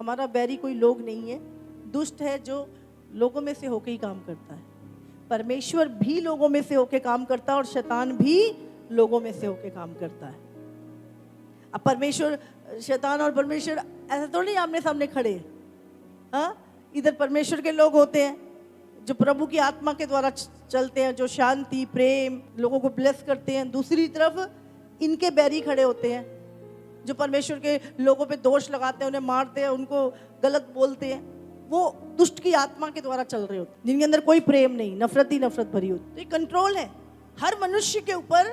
हमारा बैरी कोई लोग नहीं है, दुष्ट है जो लोगों में से होके ही काम करता है। परमेश्वर भी लोगों में से होके काम करता है और शैतान भी लोगों में से होके काम करता है। अब परमेश्वर, शैतान और परमेश्वर ऐसा तो नहीं आमने सामने खड़े हैं। हाँ, इधर परमेश्वर के लोग होते हैं जो प्रभु की आत्मा के द्वारा चलते हैं, जो शांति प्रेम लोगों को ब्लेस करते हैं। दूसरी तरफ इनके बैरी खड़े होते हैं जो परमेश्वर के लोगों पे दोष लगाते हैं, उन्हें मारते हैं, उनको गलत बोलते हैं। वो दुष्ट की आत्मा के द्वारा चल रहे होते हैं, जिनके अंदर कोई प्रेम नहीं, नफरत ही नफरत भरी होती। तो ये कंट्रोल है हर मनुष्य के ऊपर,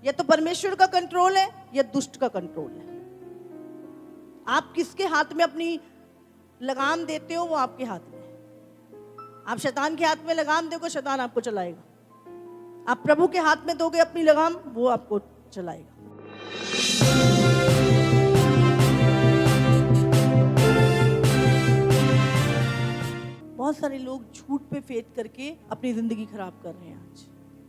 या तो परमेश्वर का कंट्रोल है या दुष्ट का कंट्रोल है। आप किसके हाथ में अपनी लगाम देते हो, वो आपके हाथ में। आप शैतान के हाथ में लगाम दोगे, शैतान आपको चलाएगा। आप प्रभु के हाथ में दोगे अपनी लगाम, वो आपको चलाएगा। बहुत सारे लोग झूठ पे फेथ करके अपनी जिंदगी खराब कर रहे हैं आज।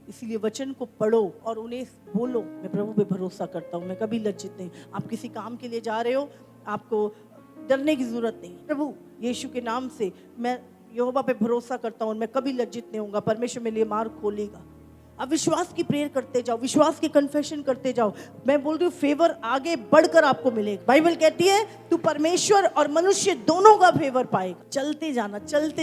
इसीलिए वचन को पढ़ो और उन्हें बोलो, मैं प्रभु पे भरोसा करता हूँ, मैं कभी लज्जित नहीं। आप किसी काम के लिए जा रहे हो, आपको डरने की जरूरत नहीं। प्रभु यीशु के नाम से मैं यहोवा पे भरोसा करता हूँ, मैं कभी लज्जित नहीं होऊंगा, परमेश्वर मेरे लिए मार्ग खोलेगा। अब विश्वास की प्रेयर करते जाओ, विश्वास की कन्फेशन करते जाओ। मैं बोल रही हूँ फेवर आगे बढ़कर आपको मिलेगा। बाइबल कहती है तू परमेश्वर और मनुष्य दोनों का फेवर पाएगा। चलते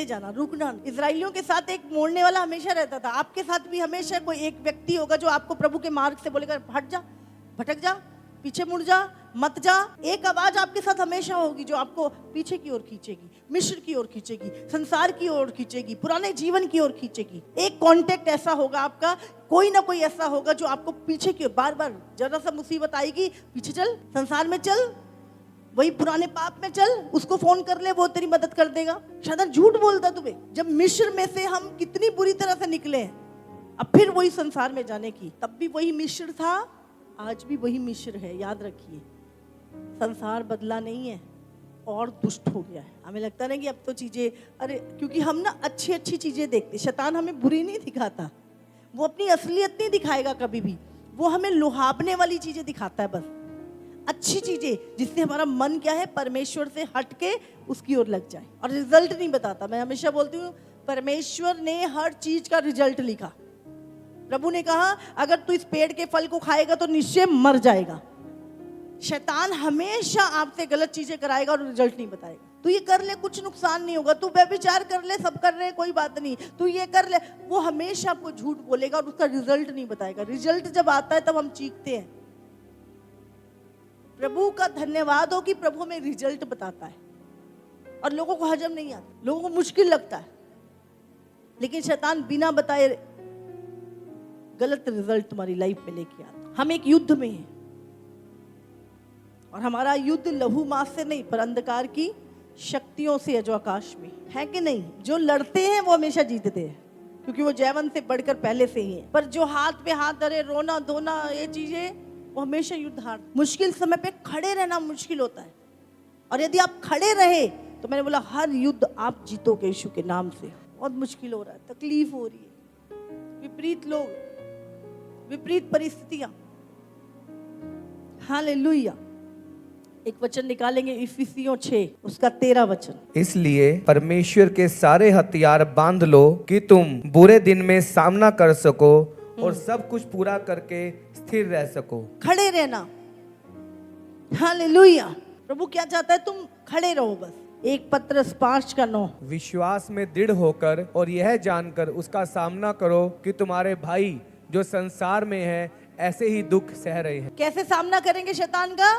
जाना, रुकना। इजराइलियों के साथ एक मोड़ने वाला हमेशा रहता था। आपके साथ भी हमेशा कोई एक व्यक्ति होगा जो आपको प्रभु के मार्ग से बोलेगा हट जा, भटक जा, पीछे मुड़ जा, मत जा। एक आवाज आपके साथ हमेशा होगी जो आपको पीछे की ओर खींचेगी, मिस्र की ओर खींचेगी, संसार की ओर खींचेगी, पुराने जीवन की ओर खींचेगी। एक कांटेक्ट ऐसा होगा आपका, कोई ना कोई ऐसा होगा जो आपको पीछे की ओर, बार बार जरा सा मुसीबत आएगी, पीछे चल, संसार में चल, वही पुराने पाप में चल, उसको फोन कर ले, वो तेरी मदद कर देगा। शैतान झूठ बोलता तुम्हें। जब मिस्र में से हम कितनी बुरी तरह से निकले हैं, अब फिर वही संसार में जाने की, तब भी वही मिस्र था, आज भी वही मिस्र है। याद रखिए, संसार बदला नहीं है और दुष्ट हो गया है। हमें लगता नहीं कि अब तो चीजें, अरे क्योंकि हम ना अच्छी अच्छी चीजें देखते। शैतान हमें बुरी नहीं दिखाता, वो अपनी असलियत नहीं दिखाएगा कभी भी। वो हमें लुभावने वाली चीजें दिखाता है, बस अच्छी चीजें जिससे हमारा मन क्या है, परमेश्वर से हट के उसकी ओर लग जाए, और रिजल्ट नहीं बताता। मैं हमेशा बोलती हूँ परमेश्वर ने हर चीज का रिजल्ट लिखा। प्रभु ने कहा अगर तू इस पेड़ के फल को खाएगा तो निश्चय मर जाएगा। शैतान हमेशा आपसे गलत चीजें कराएगा और रिजल्ट नहीं बताएगा। तू ये कर ले, कुछ नुकसान नहीं होगा, तू व्यभिचार कर ले, सब कर रहे हैं कोई बात नहीं, तू ये कर ले, वो हमेशा आपको झूठ बोलेगा और उसका रिजल्ट नहीं बताएगा। रिजल्ट जब आता है तब हम चीखते हैं। प्रभु का धन्यवाद हो कि प्रभु हमें रिजल्ट बताता है, और लोगों को हजम नहीं आता, लोगों को मुश्किल लगता है, लेकिन शैतान बिना बताए गलत रिजल्ट तुम्हारी लाइफ में लेके आता। हम एक युद्ध में हैं, और हमारा युद्ध लहू मांस से नहीं पर अंधकार की शक्तियों से है जो आकाश में है कि नहीं। जो लड़ते हैं वो हमेशा जीतते हैं, क्योंकि वो जैवन से बढ़कर पहले से ही है। पर जो हाथ पे हाथ धरे, रोना धोना, ये चीजें, वो हमेशा युद्ध हार। मुश्किल समय पे खड़े रहना मुश्किल होता है, और यदि आप खड़े रहे तो मैंने बोला हर युद्ध आप जीतोगे यीशु के नाम से। बहुत मुश्किल हो रहा है, तकलीफ हो रही है, विपरीत लोग, विपरीत परिस्थितियां। हालेलुया। एक वचन निकालेंगे, इफिसियों 6 उसका 13 वचन। इसलिए परमेश्वर के सारे हथियार बांध लो कि तुम बुरे दिन में सामना कर सको और सब कुछ पूरा करके स्थिर रह सको। खड़े रहना। हालेलुया। प्रभु क्या चाहता है, तुम खड़े रहो बस। 1 पत्रस 5:9। विश्वास में दृढ़ होकर और यह जानकर उसका सामना करो कि तुम्हारे भाई जो संसार में है ऐसे ही दुख सह रहे हैं। कैसे सामना करेंगे शैतान का?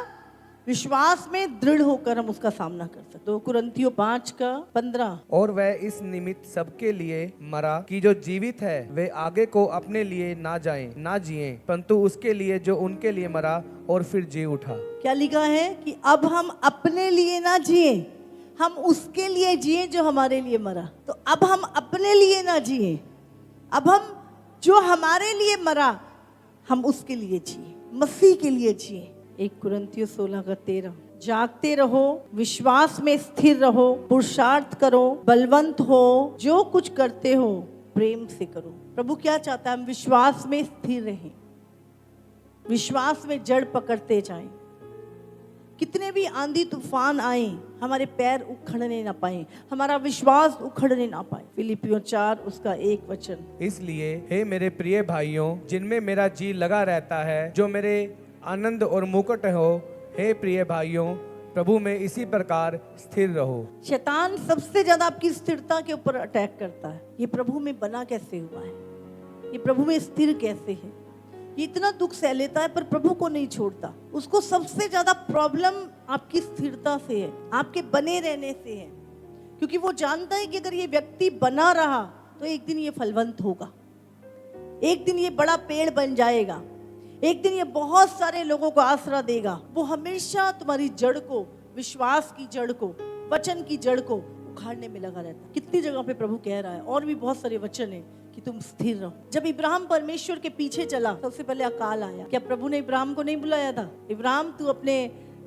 विश्वास में दृढ़ होकर हम उसका सामना कर सकते। 2 कुरिन्थियों 5:15। और वह इस निमित्त सबके लिए मरा कि जो जीवित है वे आगे को अपने लिए ना जाएं ना जिएं, परंतु उसके लिए जो उनके लिए मरा और फिर जी उठा। क्या लिखा है कि अब हम अपने लिए ना जिए, हम उसके लिए जिए जो हमारे लिए मरा। तो अब हम अपने लिए ना जिए, अब हम जो हमारे लिए मरा हम उसके लिए जिए, मसीह के लिए जिए। 1 कुरिन्थियों 16:13। जागते रहो, विश्वास में स्थिर रहो, पुरुषार्थ करो, बलवंत हो, जो कुछ करते हो प्रेम से करो। प्रभु क्या चाहता है? हम विश्वास में स्थिर रहें, विश्वास में जड़ पकड़ते जाएं। कितने भी आंधी तूफान आए हमारे पैर उखड़ने ना पाए, हमारा विश्वास उखड़ने ना पाए। फिलिपियों 4 उसका 1 वचन। इसलिए हे मेरे प्रिय भाइयों, जिनमें मेरा जी लगा रहता है, जो मेरे आनंद और मुकुट हो, हे प्रिय भाइयों, प्रभु में इसी प्रकार स्थिर रहो। शैतान सबसे ज्यादा आपकी स्थिरता के ऊपर अटैक करता है। ये प्रभु में बना कैसे हुआ है, ये प्रभु में स्थिर कैसे है, ये इतना दुख सह लेता है पर प्रभु को नहीं छोड़ता। उसको सबसे ज्यादा प्रॉब्लम आपकी स्थिरता से है, आपके बने रहने से है, क्योंकि वो जानता है कि अगर ये व्यक्ति बना रहा तो एक दिन ये फलवंत होगा, एक दिन ये बड़ा पेड़ बन जाएगा, एक दिन ये बहुत सारे लोगों को आसरा देगा। वो हमेशा तुम्हारी जड़ को, विश्वास की जड़ को, वचन की जड़ को उखाड़ने में लगा रहता है। कितनी जगह पे प्रभु कह रहा है, और भी बहुत सारे वचन है कि तुम स्थिर रहो। जब इब्राहिम परमेश्वर के पीछे चला, सबसे पहले अकाल आया। क्या प्रभु ने इब्राहिम को नहीं बुलाया था, इब्राहिम तू अपने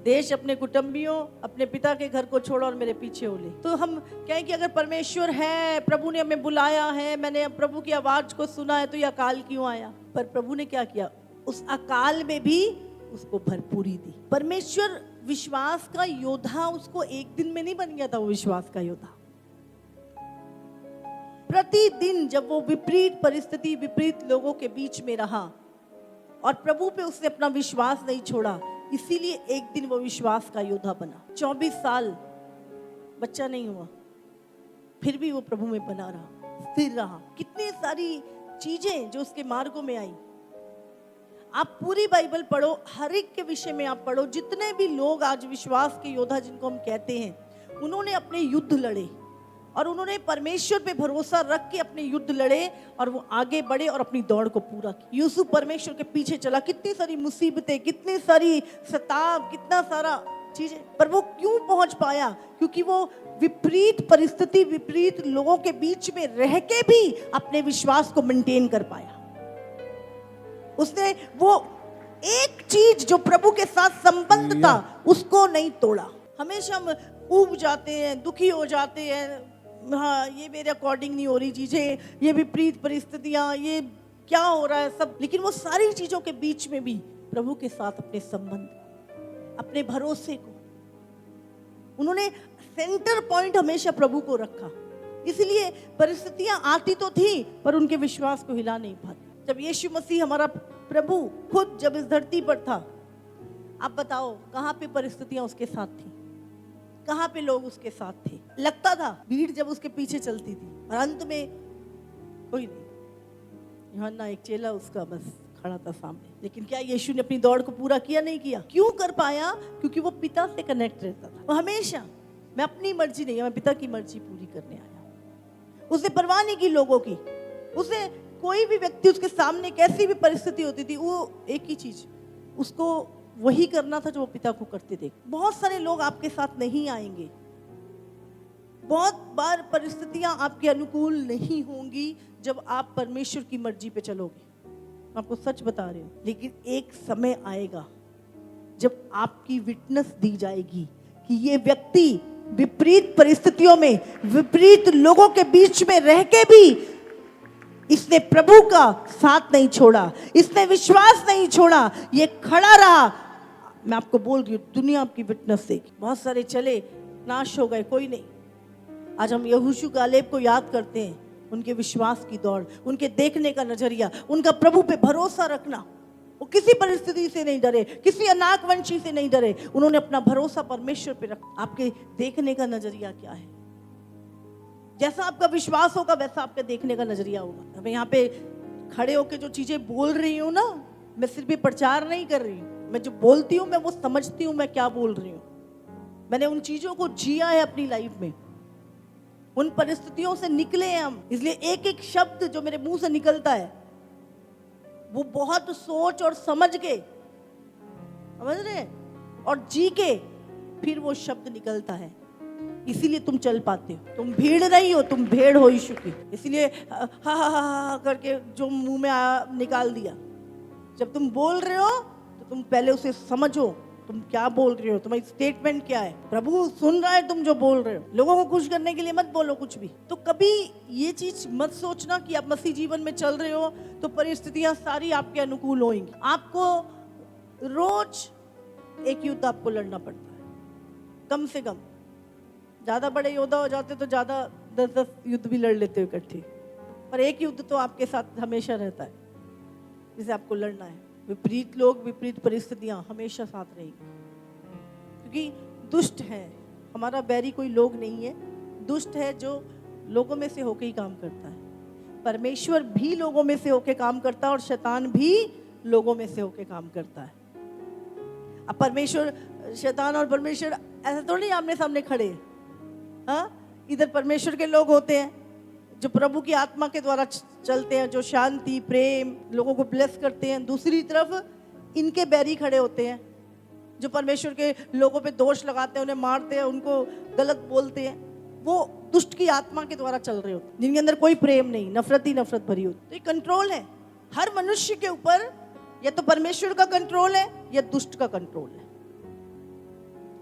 देश, अपने कुटुंबियों, अपने पिता के घर को छोड़ और मेरे पीछे हो ले। तो हम कहें कि अगर परमेश्वर है, प्रभु ने हमें बुलाया है, मैंने प्रभु की आवाज को सुना है, तो ये अकाल क्यों आया? पर प्रभु ने क्या किया, उस अकाल में भी उसको भरपूरी दी। परमेश्वर विश्वास का योद्धा उसको एक दिन में नहीं बन गया था, वो विश्वास का योद्धा प्रतिदिन जब वो विपरीत परिस्थिति, विपरीत लोगों के बीच में रहा और प्रभु पे उसने अपना विश्वास नहीं छोड़ा, इसीलिए एक दिन वो विश्वास का योद्धा बना। 24 साल बच्चा नहीं हुआ, फिर भी वो प्रभु में बना रहा, स्थिर रहा। कितनी सारी चीजें जो उसके मार्गों में आई। आप पूरी बाइबल पढ़ो, हर एक के विषय में आप पढ़ो। जितने भी लोग आज विश्वास के योद्धा जिनको हम कहते हैं, उन्होंने अपने युद्ध लड़े और उन्होंने परमेश्वर पे भरोसा रख के अपने युद्ध लड़े और वो आगे बढ़े और अपनी दौड़ को पूरा किया। यूसुफ परमेश्वर के पीछे चला, कितनी सारी मुसीबतें, कितनी सारी सताव, कितना सारा चीजें, पर वो क्यों पहुंच पाया? क्योंकि वो विपरीत परिस्थिति, विपरीत लोगों के बीच में रह के भी अपने विश्वास को मेंटेन कर पाया। उसने वो एक चीज जो प्रभु के साथ संबंध था उसको नहीं तोड़ा। हमेशा हम ऊब जाते हैं, दुखी हो जाते हैं, हाँ ये मेरे अकॉर्डिंग नहीं हो रही चीजें, ये विपरीत परिस्थितियां, ये क्या हो रहा है सब, लेकिन वो सारी चीजों के बीच में भी प्रभु के साथ अपने संबंध, अपने भरोसे को उन्होंने सेंटर पॉइंट हमेशा प्रभु को रखा। इसलिए परिस्थितियां आती तो थी पर उनके विश्वास को हिला नहीं पाती। जब यीशु मसीह हमारा प्रभु खुद जब इस धरती पर था, आप बताओ कहाँ पे परिस्थितियां उसके साथ थी, कहाँ पे लोग उसके साथ थे? लगता था भीड़ जब उसके पीछे चलती थी और अंत में कोई नहीं, यूहन्ना एक चेला उसका बस खड़ा था सामने। लेकिन क्या यीशु ने अपनी दौड़ को पूरा किया? नहीं किया। क्यों कर पाया? क्योंकि वो पिता से कनेक्ट रहता था। वो हमेशा, मैं अपनी मर्जी नहीं, मैं पिता की मर्जी पूरी करने आया। उसने परवाह नहीं की लोगों की। उसे कोई भी व्यक्ति उसके सामने कैसी भी परिस्थिति होती थी, वो एक ही चीज, उसको वही करना था जो वो पिता को करते थे। बहुत सारे लोग आपके साथ नहीं आएंगे, बहुत बार परिस्थितियां आपके अनुकूल नहीं होंगी जब आप परमेश्वर की मर्जी पे चलोगे। आपको सच बता रही हूं, लेकिन एक समय आएगा जब आपकी विटनेस दी जाएगी कि ये व्यक्ति विपरीत परिस्थितियों में, विपरीत लोगों के बीच में रह के भी इसने प्रभु का साथ नहीं छोड़ा, इसने विश्वास नहीं छोड़ा, ये खड़ा रहा। मैं आपको बोल रही हूँ, दुनिया आपकी विटनेस देगी। बहुत सारे चले, नाश हो गए, कोई नहीं। आज हम यहोशू कालेब को याद करते हैं, उनके विश्वास की दौड़, उनके देखने का नजरिया, उनका प्रभु पे भरोसा रखना। वो किसी परिस्थिति से नहीं डरे, किसी अनाकवंशी से नहीं डरे, उन्होंने अपना भरोसा परमेश्वर पे रखा। आपके देखने का नजरिया क्या है? जैसा आपका विश्वास होगा वैसा आपका देखने का नजरिया होगा। मैं यहाँ पे खड़े होकर जो चीजें बोल रही हूँ ना, मैं सिर्फ प्रचार नहीं कर रही हूँ, मैं जो बोलती हूँ मैं वो समझती हूँ मैं क्या बोल रही हूँ। मैंने उन चीजों को जिया है अपनी लाइफ में, उन परिस्थितियों से निकले हैं हम। इसलिए एक एक शब्द जो मेरे मुंह से निकलता है वो बहुत सोच और समझ के, समझ रहे, और जी के फिर वो शब्द निकलता है। इसीलिए तुम चल पाते हो। तुम भीड़ नहीं हो, तुम भेड़ हो यीशु की। इसीलिए हा हा हा हा करके जो मुंह में आया निकाल दिया। जब तुम बोल रहे हो तो तुम पहले उसे समझो, तुम क्या बोल रहे हो, तुम्हारी स्टेटमेंट क्या है। प्रभु सुन रहा है तुम जो बोल रहे हो। लोगों को खुश करने के लिए मत बोलो कुछ भी। तो कभी ये चीज मत सोचना कि आप मसीह जीवन में चल रहे हो तो परिस्थितियां सारी आपके अनुकूल होंगी। आपको रोज एक युद्ध आपको लड़ना पड़ता है, कम से कम ज़्यादा बड़े योद्धा हो जाते तो ज़्यादा 10-10 युद्ध भी लड़ लेते हो इकट्ठे, पर एक युद्ध तो आपके साथ हमेशा रहता है जिसे आपको लड़ना है। विपरीत लोग, विपरीत परिस्थितियां हमेशा साथ रहेंगी, क्योंकि दुष्ट है। हमारा बैरी कोई लोग नहीं है, दुष्ट है जो लोगों में से होके ही काम करता है। परमेश्वर भी लोगों में से होके काम करता है और शैतान भी लोगों में से होके काम करता है। अब परमेश्वर, शैतान और परमेश्वर ऐसा तो नहीं आमने सामने खड़े हैं। हाँ, इधर परमेश्वर के लोग होते हैं जो प्रभु की आत्मा के द्वारा चलते हैं, जो शांति, प्रेम, लोगों को ब्लेस करते हैं। दूसरी तरफ इनके बैरी खड़े होते हैं जो परमेश्वर के लोगों पे दोष लगाते हैं, उन्हें मारते हैं, उनको गलत बोलते हैं। वो दुष्ट की आत्मा के द्वारा चल रहे होते हैं, जिनके अंदर कोई प्रेम नहीं, नफरत ही नफरत भरी होती। तो ये कंट्रोल है हर मनुष्य के ऊपर, या तो परमेश्वर का कंट्रोल है या दुष्ट का कंट्रोल है।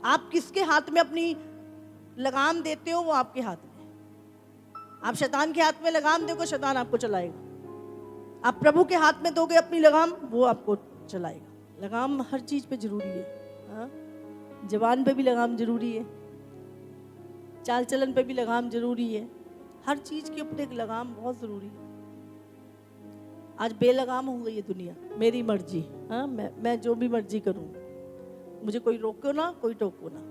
आप किसके हाथ में अपनी लगाम देते हो, वो आपके हाथ में। आप शैतान के हाथ में लगाम दोगे, शैतान आपको चलाएगा। आप प्रभु के हाथ में दोगे अपनी लगाम, वो आपको चलाएगा। लगाम हर चीज पे जरूरी है। हाँ? जबान पे भी लगाम जरूरी है, चाल चलन पे भी लगाम जरूरी है। हर चीज के ऊपर एक लगाम बहुत जरूरी है। आज बेलगाम हो गई है दुनिया, मेरी मर्जी। हाँ, मैं जो भी मर्जी करूं, मुझे कोई रोको ना, कोई टोको ना।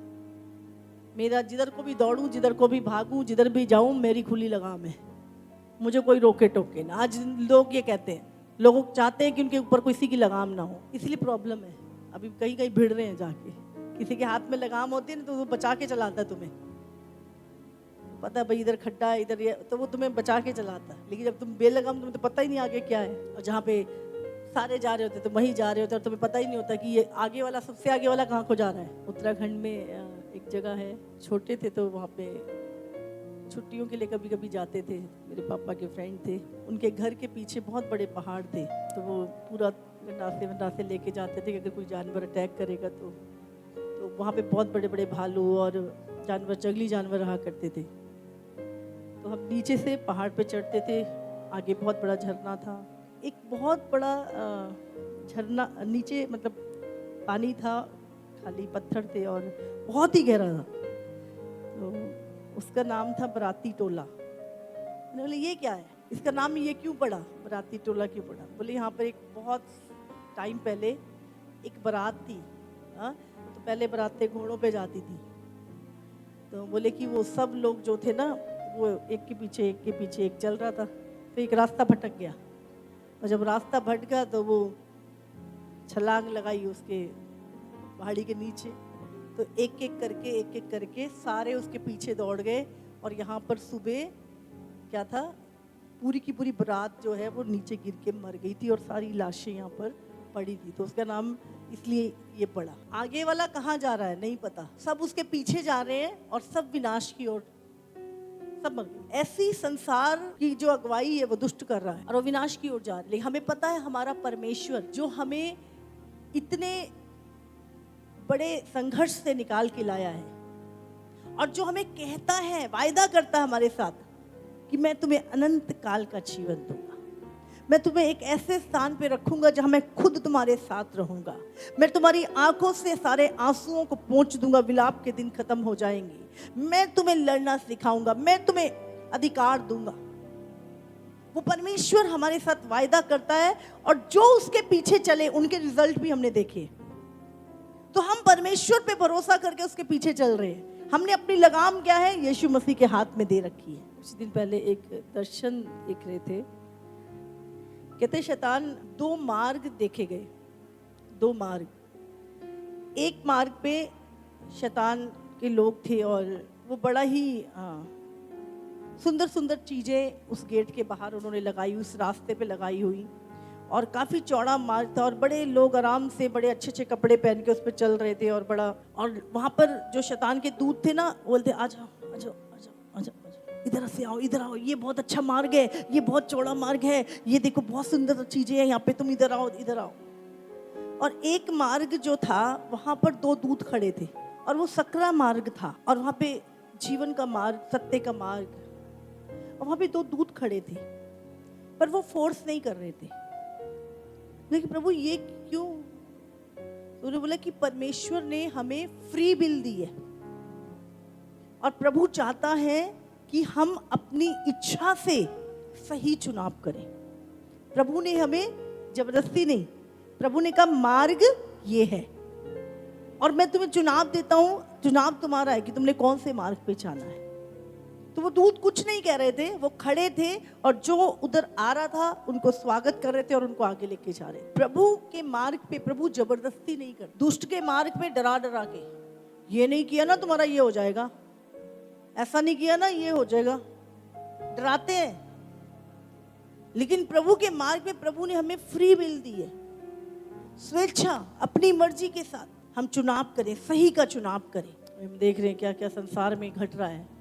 मेरा जिधर को भी दौड़ूं, जिधर को भी भागूं, जिधर भी जाऊं, मेरी खुली लगाम है, मुझे कोई रोके टोके ना। आज लोग ये कहते हैं, लोग चाहते हैं कि उनके ऊपर किसी की लगाम ना हो, इसलिए प्रॉब्लम है। अभी कहीं कहीं भिड़ रहे हैं जाके, किसी के हाथ में लगाम होती है ना तो वो बचा के चलाता है तुम्हें, पता है भाई इधर खड्डा है, इधर ये, तो वो तुम्हें बचा के चलाता है। लेकिन जब तुम बेलगाम, तुम्हें तो पता ही नहीं आगे क्या है, और जहाँ पे सारे जा रहे होते तो वहीं जा रहे होते और तुम्हें पता ही नहीं होता कि ये आगे वाला, सबसे आगे वाला कहाँ को जा रहा है। उत्तराखंड में एक जगह है, छोटे थे तो वहाँ पे छुट्टियों के लिए कभी कभी जाते थे। मेरे पापा के फ्रेंड थे, उनके घर के पीछे बहुत बड़े पहाड़ थे, तो वो पूरा गंडासे लेके जाते थे कि अगर कोई जानवर अटैक करेगा तो वहाँ पे बहुत बड़े बड़े भालू और जानवर, जंगली जानवर रहा करते थे। तो हम नीचे से पहाड़ पे चढ़ते थे, आगे बहुत बड़ा झरना था, एक बहुत बड़ा झरना, नीचे मतलब पानी था, खाली पत्थर थे और बहुत ही गहरा था। तो उसका नाम था बराती टोला। मैंने बोले ये क्या है, इसका नाम ये क्यों पड़ा, बराती टोला क्यों पड़ा? बोले यहाँ पर एक बहुत टाइम पहले एक बारात थी। हाँ, तो पहले बारातें घोड़ों पे जाती थी, तो बोले कि वो सब लोग जो थे ना, वो एक के पीछे एक चल रहा था, तो एक रास्ता भटक गया, और जब रास्ता भटका तो वो छलांग लगाई उसके पहाड़ी के नीचे, तो एक एक करके सारे उसके पीछे दौड़ गए। और यहाँ पर सुबह क्या था, पूरी की पूरी बारात जो है वो नीचे गिर के मर गई थी और सारी लाशें यहाँ पर पड़ी थी, तो उसका नाम इसलिए ये पड़ा। आगे वाला कहाँ जा रहा है नहीं पता, सब उसके पीछे जा रहे हैं और सब विनाश की ओर, सब ऐसी संसार की जो अगुवाई है वो दुष्ट कर रहा है और वो विनाश की ओर जा रहा है। लेकिन हमें पता है हमारा परमेश्वर जो हमें इतने बड़े संघर्ष से निकाल के लाया है, और जो हमें कहता है, वायदा करता है हमारे साथ कि मैं तुम्हें अनंत काल का जीवन दूंगा, मैं तुम्हें एक ऐसे स्थान पे रखूंगा जहां मैं खुद तुम्हारे साथ रहूंगा, मैं तुम्हारी आंखों से सारे आंसुओं को पोंछ दूंगा, विलाप के दिन खत्म हो जाएंगे, मैं तुम्हें लड़ना सिखाऊंगा, मैं तुम्हें अधिकार दूंगा। वो परमेश्वर हमारे साथ वायदा करता है, और जो उसके पीछे चले उनके रिजल्ट भी हमने देखे। तो हम परमेश्वर पे भरोसा करके उसके पीछे चल रहे हैं। हमने अपनी लगाम क्या है, यीशु मसीह के हाथ में दे रखी है। कुछ दिन पहले एक दर्शन देख रहे थे, कहते शैतान 2 मार्ग देखे गए, 2 मार्ग। एक मार्ग पे शैतान के लोग थे और वो बड़ा ही सुंदर सुंदर चीजें उस गेट के बाहर उन्होंने लगाई, उस रास्ते पे लगाई हुई, और काफी चौड़ा मार्ग था और बड़े लोग आराम से बड़े अच्छे अच्छे कपड़े पहन के उस पर चल रहे थे, और बड़ा, और वहां पर जो शैतान के दूत थे ना, बोलते आ जाओ आ जाओ आ जाओ आ जाओ, इधर से आओ, इधर आओ, ये बहुत अच्छा मार्ग है, ये बहुत चौड़ा मार्ग है, ये देखो बहुत सुंदर चीजें हैं यहाँ पे, तुम इधर आओ इधर आओ। और एक मार्ग जो था वहां पर 2 दूत खड़े थे, और वो सकरा मार्ग था, और वहां पे जीवन का मार्ग, सत्य का मार्ग, और वहां पे 2 दूत खड़े थे, पर वो फोर्स नहीं कर रहे थे। लेकिन प्रभु ये क्यों? उन्होंने बोला कि परमेश्वर ने हमें फ्री बिल दी है, और प्रभु चाहता है कि हम अपनी इच्छा से सही चुनाव करें। प्रभु ने हमें जबरदस्ती नहीं, प्रभु ने कहा मार्ग ये है और मैं तुम्हें चुनाव देता हूं, चुनाव तुम्हारा है कि तुमने कौन से मार्ग पे चलना है। तो वो दूत कुछ नहीं कह रहे थे, वो खड़े थे और जो उधर आ रहा था उनको स्वागत कर रहे थे और उनको आगे लेके जा रहे। प्रभु के मार्ग पे प्रभु जबरदस्ती नहीं कर, दुष्ट के मार्ग पे डरा डरा के, ये नहीं किया ना तुम्हारा ये हो जाएगा, ऐसा नहीं किया ना ये हो जाएगा, डराते हैं। लेकिन प्रभु के मार्ग पे प्रभु ने हमें फ्री विल दी है, स्वेच्छा अपनी मर्जी के साथ हम चुनाव करें, सही का चुनाव करें। हम देख रहे हैं क्या क्या संसार में घट रहा है।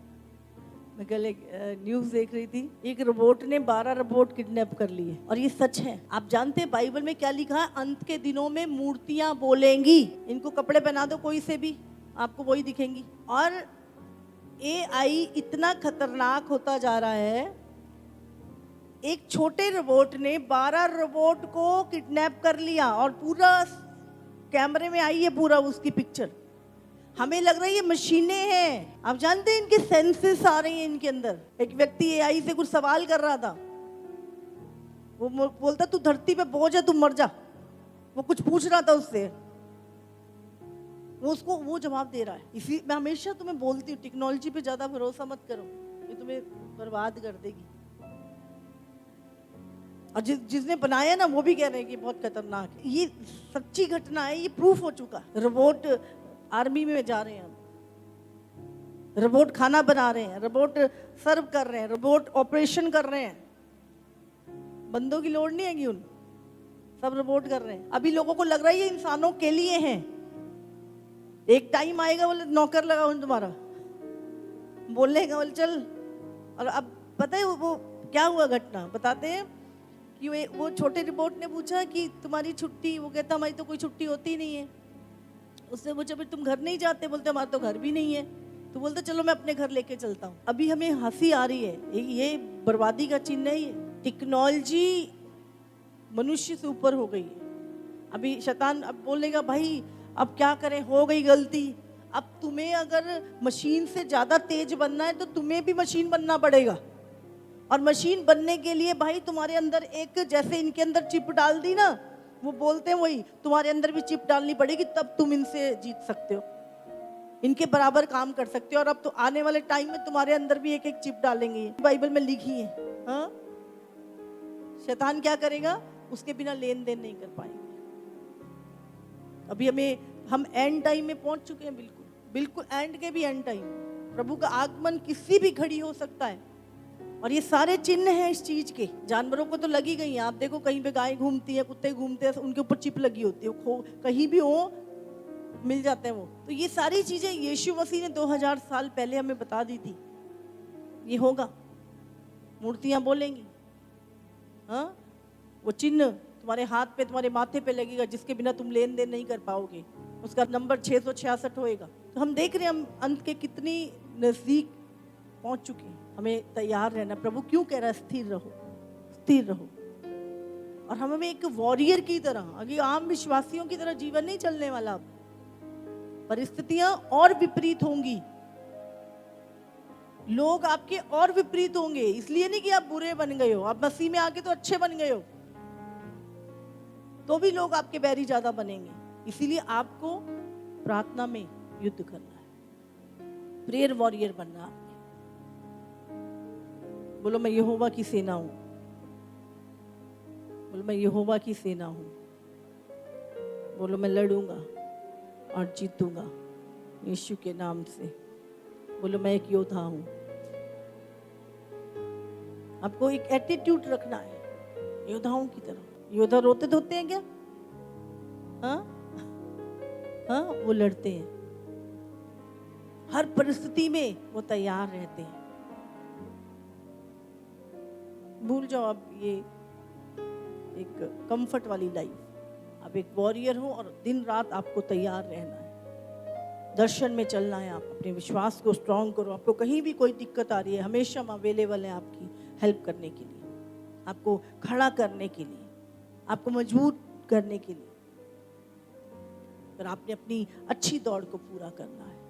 मैं कल एक न्यूज़ देख रही थी, एक रोबोट ने 12 रोबोट किडनैप कर लिए और ये सच है। आप जानते हैं बाइबल में क्या लिखा है? अंत के दिनों में मूर्तियां बोलेंगी। इनको कपड़े पहना दो कोई से भी, आपको वही दिखेंगी। और AI इतना खतरनाक होता जा रहा है, एक छोटे रोबोट ने 12 रोबोट को किडनैप कर लिया और पूरा कैमरे में आई है पूरा उसकी पिक्चर। हमें लग रहा है ये मशीनें हैं, आप जानते हैं इनके सेंसेस आ रही हैं इनके अंदर। एक व्यक्ति AI से कुछ सवाल कर रहा था, वो बोलता तू धरती पे बोझ है, तू मर जा। वो कुछ पूछ रहा था उससे, वो जवाब दे रहा है। इसी मैं हमेशा तुम्हें बोलती हूँ, टेक्नोलॉजी पे ज्यादा भरोसा मत करो, ये तुम्हें बर्बाद कर देगी। और जिसने बनाया ना वो भी कह रहे हैं कि बहुत खतरनाक है। ये सच्ची घटना है, ये प्रूफ हो चुका। रोबोट आर्मी में जा रहे हैं, रोबोट खाना बना रहे हैं, रोबोट सर्व कर रहे हैं, रोबोट ऑपरेशन कर रहे हैं। बंदों की लोड़ नहीं है, उन सब रोबोट कर रहे हैं। अभी लोगों को लग रहा है ये इंसानों के लिए हैं, एक टाइम आएगा बोले नौकर लगाओ तुम्हारा, बोलेगा बोले चल। और अब पता है वो क्या हुआ घटना बताते हैं कि वो छोटे रोबोट ने पूछा कि तुम्हारी छुट्टी, वो कहता हमारी तो कोई छुट्टी होती नहीं है। उससे पूछा फिर तुम घर नहीं जाते? बोलते हमारा तो घर भी नहीं है। तो बोलते चलो मैं अपने घर लेके चलता हूँ। अभी हमें हंसी आ रही है, ये बर्बादी का चिन्ह है। ये टेक्नोलॉजी मनुष्य से ऊपर हो गई है। अभी शैतान अब बोलेगा भाई अब क्या करें, हो गई गलती। अब तुम्हें अगर मशीन से ज्यादा तेज बनना है तो तुम्हें भी मशीन बनना पड़ेगा। और मशीन बनने के लिए भाई तुम्हारे अंदर एक, जैसे इनके अंदर चिप डाल दी ना, वो बोलते हैं वही, तुम्हारे अंदर भी चिप डालनी पड़ेगी, तब तुम इनसे जीत सकते हो, इनके बराबर काम कर सकते हो। और अब तो आने वाले टाइम में तुम्हारे अंदर भी एक एक चिप डालेंगे, बाइबल में लिखी है। हाँ, शैतान क्या करेगा? उसके बिना लेन देन नहीं कर पाएंगे। अभी हम एंड टाइम में पहुंच चुके हैं, बिल्कुल बिल्कुल एंड के भी एंड टाइम। प्रभु का आगमन किसी भी घड़ी हो सकता है और ये सारे चिन्ह हैं इस चीज के। जानवरों को तो लगी गई है, आप देखो कहीं पे गाय घूमती है, कुत्ते घूमते हैं, उनके ऊपर चिप लगी होती है, कहीं भी हो मिल जाते हैं वो। तो ये सारी चीजें यीशु मसीह ने 2000 साल पहले हमें बता दी थी, ये होगा। मूर्तियां बोलेंगी, हाँ, वो चिन्ह तुम्हारे हाथ पे, तुम्हारे माथे पे लगेगा, जिसके बिना तुम लेन देन नहीं कर पाओगे। उसका नंबर 666 होएगा। तो हम देख रहे हैं हम अंत के कितनी नजदीक पहुंच चुके हैं। हमें तैयार रहना। प्रभु क्यों कह रहा है स्थिर रहो, स्थिर रहो। और हमें एक वॉरियर की तरह, अभी आम विश्वासियों की तरह जीवन नहीं चलने वाला। अब परिस्थितियां और विपरीत होंगी, लोग आपके और विपरीत होंगे। इसलिए नहीं कि आप बुरे बन गए हो, आप मसीह में आके तो अच्छे बन गए हो, तो भी लोग आपके बैरी ज्यादा बनेंगे। इसीलिए आपको प्रार्थना में युद्ध करना है, प्रेयर वॉरियर बनना है। बोलो मैं यहोवा की सेना हूं, बोलो मैं यहोवा की सेना हूं, बोलो मैं लड़ूंगा और जीतूंगा यीशु के नाम से। बोलो मैं एक योद्धा हूं। आपको एक एटीट्यूड रखना है योद्धाओं की तरह। योद्धा रोते धोते हैं क्या? हाँ हाँ, वो लड़ते हैं, हर परिस्थिति में वो तैयार रहते हैं। भूल जाओ अब ये एक कंफर्ट वाली लाइफ, आप एक वॉरियर हो और दिन रात आपको तैयार रहना है, दर्शन में चलना है। आप अपने विश्वास को स्ट्रांग करो। आपको कहीं भी कोई दिक्कत आ रही है, हमेशा हम अवेलेबल हैं आपकी हेल्प करने के लिए, आपको खड़ा करने के लिए, आपको मजबूत करने के लिए। पर आपने अपनी अच्छी दौड़ को पूरा करना है।